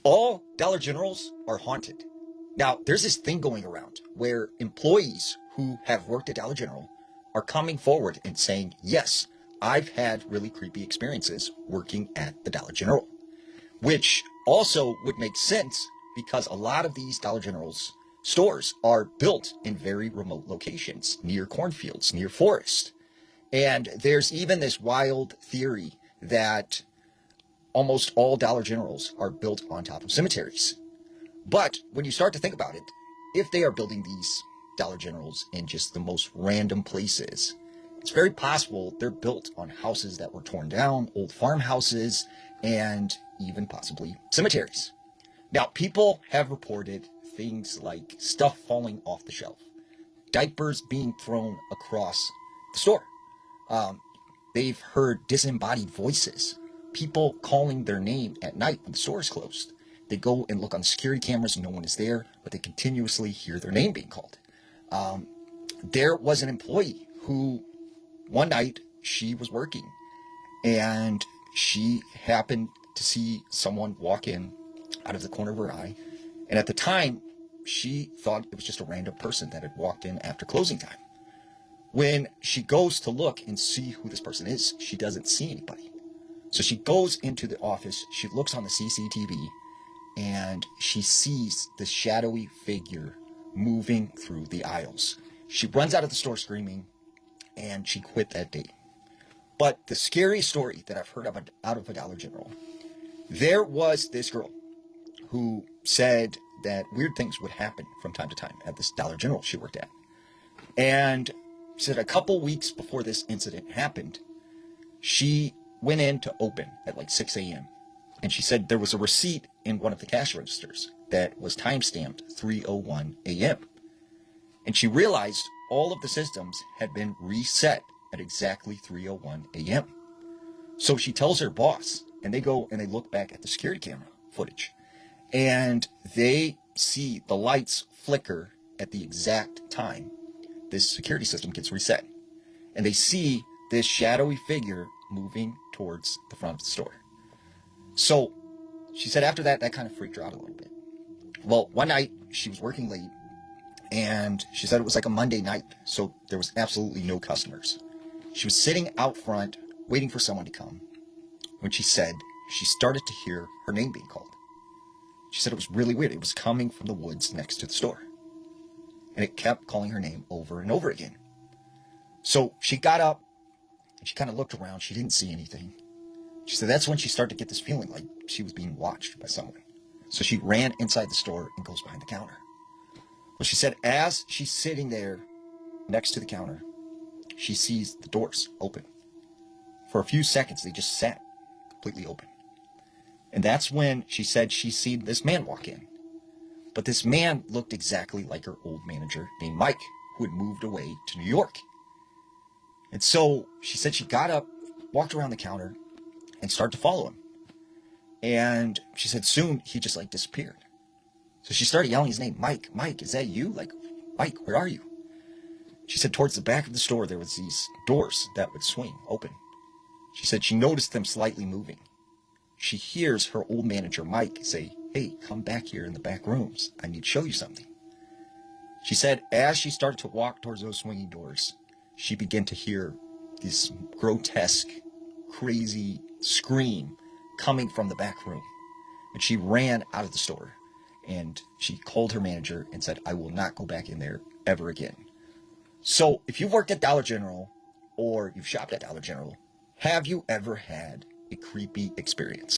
All Dollar Generals are haunted. Now, there's this thing going around where employees who have worked at Dollar General are coming forward and saying, yes, I've had really creepy experiences working at the Dollar General, which also would make sense because a lot of these Dollar General's stores are built in very remote locations, near cornfields, near forest. And there's even this wild theory that almost all Dollar Generals are built on top of cemeteries. But when you start to think about it, if they are building these Dollar Generals in just the most random places, it's very possible they're built on houses that were torn down, old farmhouses, and even possibly cemeteries. Now, people have reported things like stuff falling off the shelf, diapers being thrown across the store. They've heard disembodied voices, people calling their name at night when the store is closed. They go and look on security cameras and no one is there, but they continuously hear their name being called. There was an employee who one night she was working and she happened to see someone walk in out of the corner of her eye. And at the time, she thought it was just a random person that had walked in after closing time. When she goes to look and see who this person is, she doesn't see anybody. So she goes into the office, she looks on the CCTV, and she sees this shadowy figure moving through the aisles. She runs out of the store screaming, and she quit that day. But the scary story that I've heard out of a Dollar General, there was this girl who said that weird things would happen from time to time at this Dollar General she worked at. And she said a couple weeks before this incident happened, she went in to open at like 6 a.m. And she said there was a receipt in one of the cash registers that was time-stamped 3:01 a.m. And she realized all of the systems had been reset at exactly 3:01 a.m. So she tells her boss, and they go and they look back at the security camera footage, and they see the lights flicker at the exact time this security system gets reset. And they see this shadowy figure moving towards the front of the store. So she said after that, that kind of freaked her out a little bit. Well, one night she was working late, and she said it was like a Monday night, so there was absolutely no customers. She was sitting out front waiting for someone to come when she said she started to hear her name being called. She said it was really weird. It was coming from the woods next to the store. And it kept calling her name over and over again. So she got up and she kind of looked around. She didn't see anything. She said that's when she started to get this feeling like she was being watched by someone. So she ran inside the store and goes behind the counter. Well, she said as she's sitting there next to the counter, she sees the doors open. For a few seconds, they just sat completely open. And that's when she said she seen this man walk in. But this man looked exactly like her old manager named Mike, who had moved away to New York. And so she said she got up, walked around the counter, and started to follow him. And she said soon he just like disappeared. So she started yelling his name, Mike, Mike, is that you? Like, Mike, where are you? She said towards the back of the store there was these doors that would swing open. She said she noticed them slightly moving. She hears her old manager, Mike, say, hey, come back here in the back rooms. I need to show you something. She said as she started to walk towards those swinging doors, she began to hear this grotesque, crazy scream coming from the back room. And she ran out of the store and she called her manager and said, I will not go back in there ever again. So if you've worked at Dollar General or you've shopped at Dollar General, have you ever had a creepy experience?